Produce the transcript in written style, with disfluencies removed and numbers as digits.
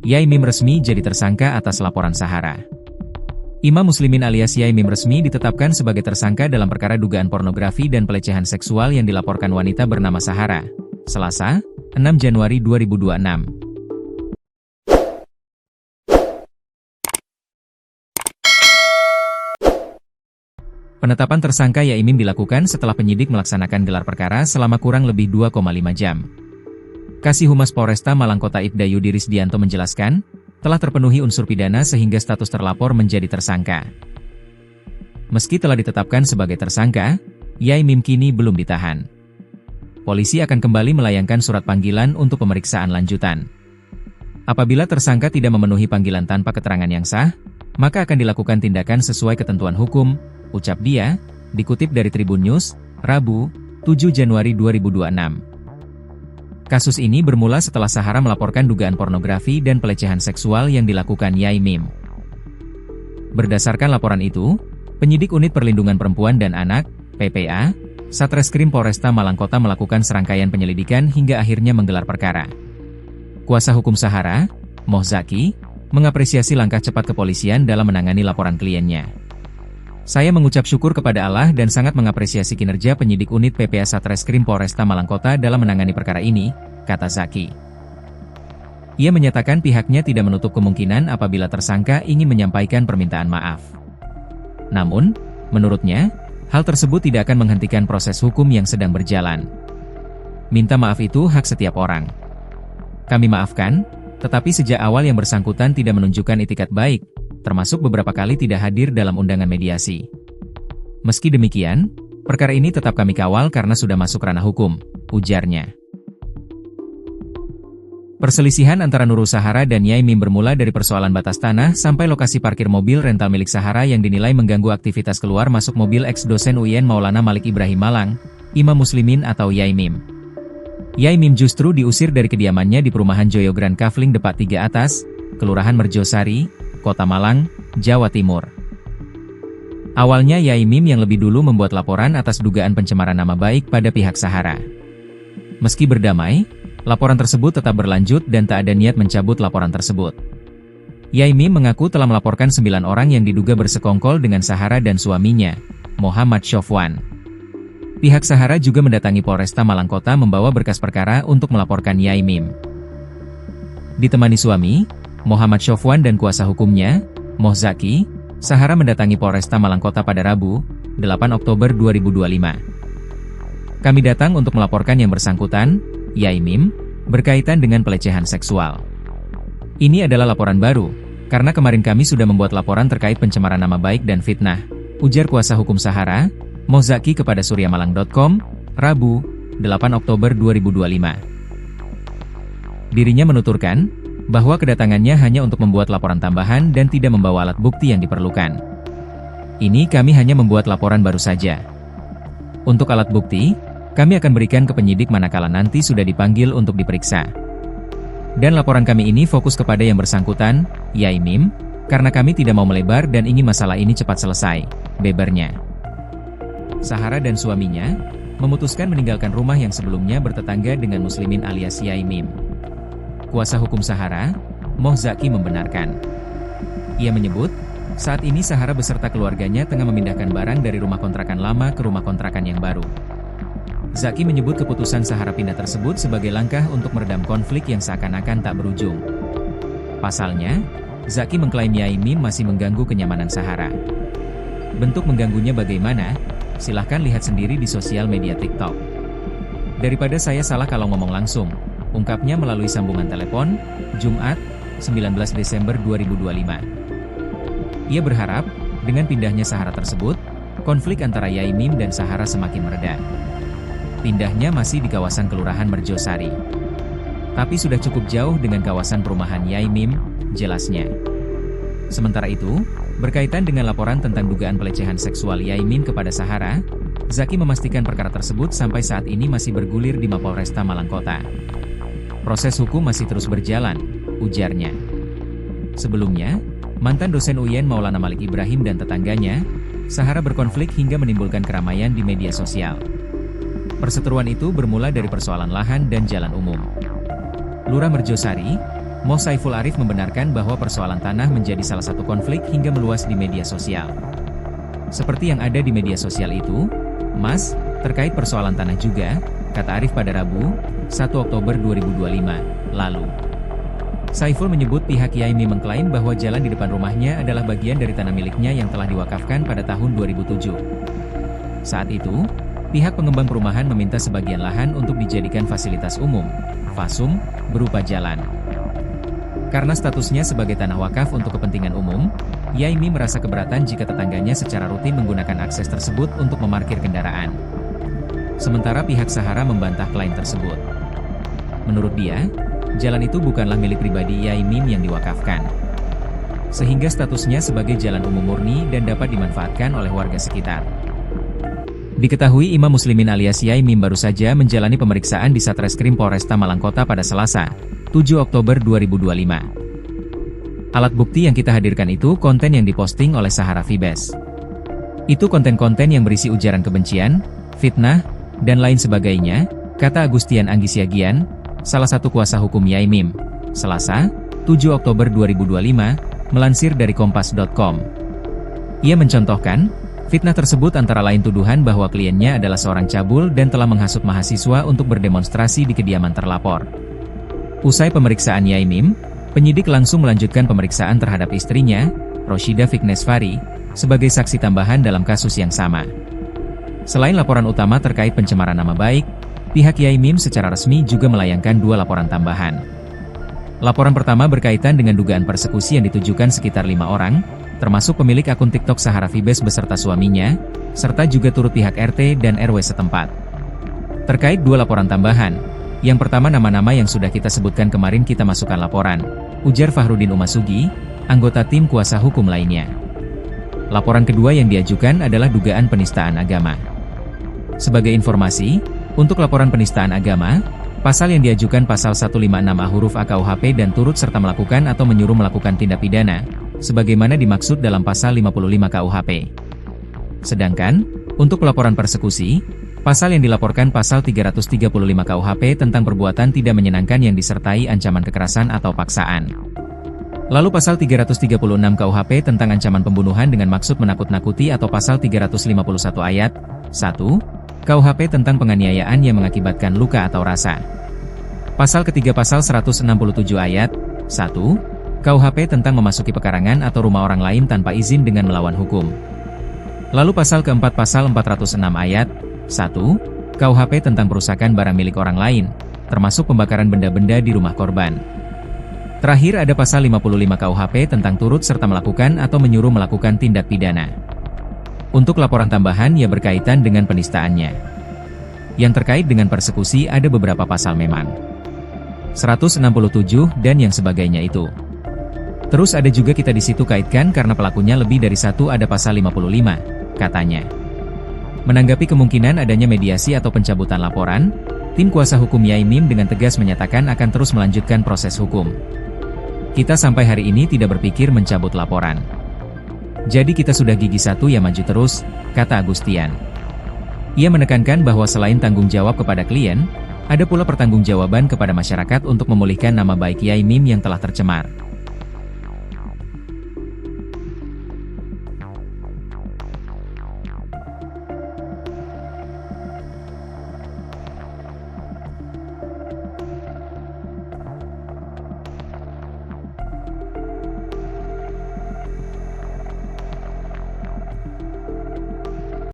Yai Mim resmi jadi tersangka atas laporan Sahara. Imam Muslimin alias Yai Mim resmi ditetapkan sebagai tersangka dalam perkara dugaan pornografi dan pelecehan seksual yang dilaporkan wanita bernama Sahara, Selasa, 6 Januari 2026. Penetapan tersangka Yai Mim dilakukan setelah penyidik melaksanakan gelar perkara selama kurang lebih 2,5 jam. Kasih Humas Polresta Malang Kota Ibda Yudi Risdianto menjelaskan, telah terpenuhi unsur pidana sehingga status terlapor menjadi tersangka. Meski telah ditetapkan sebagai tersangka, Yai Mim kini belum ditahan. Polisi akan kembali melayangkan surat panggilan untuk pemeriksaan lanjutan. Apabila tersangka tidak memenuhi panggilan tanpa keterangan yang sah, maka akan dilakukan tindakan sesuai ketentuan hukum, ucap dia, dikutip dari Tribun News, Rabu, 7 Januari 2026. Kasus ini bermula setelah Sahara melaporkan dugaan pornografi dan pelecehan seksual yang dilakukan Yai Mim. Berdasarkan laporan itu, penyidik Unit Perlindungan Perempuan dan Anak, PPA, Satreskrim Polresta Malang Kota melakukan serangkaian penyelidikan hingga akhirnya menggelar perkara. Kuasa hukum Sahara, Moh Zaki, mengapresiasi langkah cepat kepolisian dalam menangani laporan kliennya. Saya mengucap syukur kepada Allah dan sangat mengapresiasi kinerja penyidik unit PPA Satreskrim Polresta Malang Kota dalam menangani perkara ini, kata Zaki. Ia menyatakan pihaknya tidak menutup kemungkinan apabila tersangka ingin menyampaikan permintaan maaf. Namun, menurutnya, hal tersebut tidak akan menghentikan proses hukum yang sedang berjalan. Minta maaf itu hak setiap orang. Kami maafkan, tetapi sejak awal yang bersangkutan tidak menunjukkan itikat baik, termasuk beberapa kali tidak hadir dalam undangan mediasi. Meski demikian, perkara ini tetap kami kawal karena sudah masuk ranah hukum, ujarnya. Perselisihan antara Nurul Sahara dan Yai Mim bermula dari persoalan batas tanah sampai lokasi parkir mobil rental milik Sahara yang dinilai mengganggu aktivitas keluar masuk mobil ex-dosen UIN Maulana Malik Ibrahim Malang, Imam Muslimin atau Yai Mim. Yai Mim justru diusir dari kediamannya di perumahan Joyogran Kafling Depak 3 Atas, Kelurahan Merjosari, Kota Malang, Jawa Timur. Awalnya Yai Mim yang lebih dulu membuat laporan atas dugaan pencemaran nama baik pada pihak Sahara. Meski berdamai, laporan tersebut tetap berlanjut dan tak ada niat mencabut laporan tersebut. Yai Mim mengaku telah melaporkan 9 orang yang diduga bersekongkol dengan Sahara dan suaminya, Muhammad Syofwan. Pihak Sahara juga mendatangi Polresta Malang Kota membawa berkas perkara untuk melaporkan Yai Mim. Ditemani suami, Muhammad Syofwan dan kuasa hukumnya, Moh Zaki, Sahara mendatangi Polresta Malang Kota pada Rabu, 8 Oktober 2025. Kami datang untuk melaporkan yang bersangkutan, Yai Mim, berkaitan dengan pelecehan seksual. Ini adalah laporan baru, karena kemarin kami sudah membuat laporan terkait pencemaran nama baik dan fitnah, ujar kuasa hukum Sahara, Moh Zaki kepada suryamalang.com, Rabu, 8 Oktober 2025. Dirinya menuturkan, bahwa kedatangannya hanya untuk membuat laporan tambahan dan tidak membawa alat bukti yang diperlukan. Ini kami hanya membuat laporan baru saja. Untuk alat bukti, kami akan berikan ke penyidik manakala nanti sudah dipanggil untuk diperiksa. Dan laporan kami ini fokus kepada yang bersangkutan, Yai Mim, karena kami tidak mau melebar dan ingin masalah ini cepat selesai, bebernya. Sahara dan suaminya memutuskan meninggalkan rumah yang sebelumnya bertetangga dengan Muslimin alias Yai Mim. Kuasa hukum Sahara, Moh Zaki membenarkan. Ia menyebut, saat ini Sahara beserta keluarganya tengah memindahkan barang dari rumah kontrakan lama ke rumah kontrakan yang baru. Zaki menyebut keputusan Sahara pindah tersebut sebagai langkah untuk meredam konflik yang seakan-akan tak berujung. Pasalnya, Zaki mengklaim Yai Mim masih mengganggu kenyamanan Sahara. Bentuk mengganggunya bagaimana? Silahkan lihat sendiri di sosial media TikTok. Daripada saya salah kalau ngomong langsung, ungkapnya melalui sambungan telepon, Jumat, 19 Desember 2025. Ia berharap, dengan pindahnya Sahara tersebut, konflik antara Yai Mim dan Sahara semakin mereda. Pindahnya masih di kawasan Kelurahan Merjosari. Tapi sudah cukup jauh dengan kawasan perumahan Yai Mim, jelasnya. Sementara itu, berkaitan dengan laporan tentang dugaan pelecehan seksual Yai Mim kepada Sahara, Zaki memastikan perkara tersebut sampai saat ini masih bergulir di Mapolresta Malang Kota. Proses hukum masih terus berjalan, ujarnya. Sebelumnya, mantan dosen UIN Maulana Malik Ibrahim dan tetangganya, Sahara berkonflik hingga menimbulkan keramaian di media sosial. Perseteruan itu bermula dari persoalan lahan dan jalan umum. Lurah Merjosari, Mo Saiful Arif membenarkan bahwa persoalan tanah menjadi salah satu konflik hingga meluas di media sosial. Seperti yang ada di media sosial itu, Mas, terkait persoalan tanah juga, kata Arif pada Rabu, 1 Oktober 2025, lalu. Saiful menyebut pihak Yaimi mengklaim bahwa jalan di depan rumahnya adalah bagian dari tanah miliknya yang telah diwakafkan pada tahun 2007. Saat itu, pihak pengembang perumahan meminta sebagian lahan untuk dijadikan fasilitas umum, FASUM, berupa jalan. Karena statusnya sebagai tanah wakaf untuk kepentingan umum, Yaimi merasa keberatan jika tetangganya secara rutin menggunakan akses tersebut untuk memarkir kendaraan. Sementara pihak Sahara membantah klaim tersebut. Menurut dia, jalan itu bukanlah milik pribadi Yaimi yang diwakafkan. Sehingga statusnya sebagai jalan umum murni dan dapat dimanfaatkan oleh warga sekitar. Diketahui Imam Muslimin alias Yaimi baru saja menjalani pemeriksaan di Satreskrim Polresta Malang Kota pada Selasa, 7 Oktober 2025. Alat bukti yang kita hadirkan itu konten yang diposting oleh Sahara Vibes. Itu konten-konten yang berisi ujaran kebencian, fitnah, dan lain sebagainya, kata Agustian Anggisiagian, salah satu kuasa hukum Yaimim, Selasa, 7 Oktober 2025, melansir dari kompas.com. Ia mencontohkan, fitnah tersebut antara lain tuduhan bahwa kliennya adalah seorang cabul dan telah menghasut mahasiswa untuk berdemonstrasi di kediaman terlapor. Usai pemeriksaan Yaimim, penyidik langsung melanjutkan pemeriksaan terhadap istrinya, Roshida Fiknesvari, sebagai saksi tambahan dalam kasus yang sama. Selain laporan utama terkait pencemaran nama baik, pihak Yaimim secara resmi juga melayangkan 2 laporan tambahan. Laporan pertama berkaitan dengan dugaan persekusi yang ditujukan sekitar 5 orang, termasuk pemilik akun TikTok Sahara Vibes beserta suaminya, serta juga turut pihak RT dan RW setempat. Terkait 2 laporan tambahan, yang pertama nama-nama yang sudah kita sebutkan kemarin kita masukkan laporan, ujar Fahrudin Umasugi, anggota tim kuasa hukum lainnya. Laporan kedua yang diajukan adalah dugaan penistaan agama. Sebagai informasi, untuk laporan penistaan agama, pasal yang diajukan pasal 156A huruf A KUHP dan turut serta melakukan atau menyuruh melakukan tindak pidana, sebagaimana dimaksud dalam pasal 55 KUHP. Sedangkan, untuk laporan persekusi, pasal yang dilaporkan pasal 335 KUHP tentang perbuatan tidak menyenangkan yang disertai ancaman kekerasan atau paksaan. Lalu pasal 336 KUHP tentang ancaman pembunuhan dengan maksud menakut-nakuti atau pasal 351 ayat 1 KUHP tentang penganiayaan yang mengakibatkan luka atau rasa. Pasal ketiga pasal 167 ayat 1 KUHP tentang memasuki pekarangan atau rumah orang lain tanpa izin dengan melawan hukum. Lalu pasal keempat pasal 406 ayat 1 KUHP tentang perusakan barang milik orang lain, termasuk pembakaran benda-benda di rumah korban. Terakhir ada pasal 55 KUHP tentang turut serta melakukan atau menyuruh melakukan tindak pidana. Untuk laporan tambahan ia berkaitan dengan penistaannya. Yang terkait dengan persekusi ada beberapa pasal memang. 167 dan yang sebagainya itu. Terus ada juga kita di situ kaitkan karena pelakunya lebih dari satu ada pasal 55, katanya. Menanggapi kemungkinan adanya mediasi atau pencabutan laporan, tim kuasa hukum Yaimim dengan tegas menyatakan akan terus melanjutkan proses hukum. Kita sampai hari ini tidak berpikir mencabut laporan. Jadi kita sudah gigi satu ya maju terus, kata Agustian. Ia menekankan bahwa selain tanggung jawab kepada klien, ada pula pertanggungjawaban kepada masyarakat untuk memulihkan nama baik Yaimim yang telah tercemar.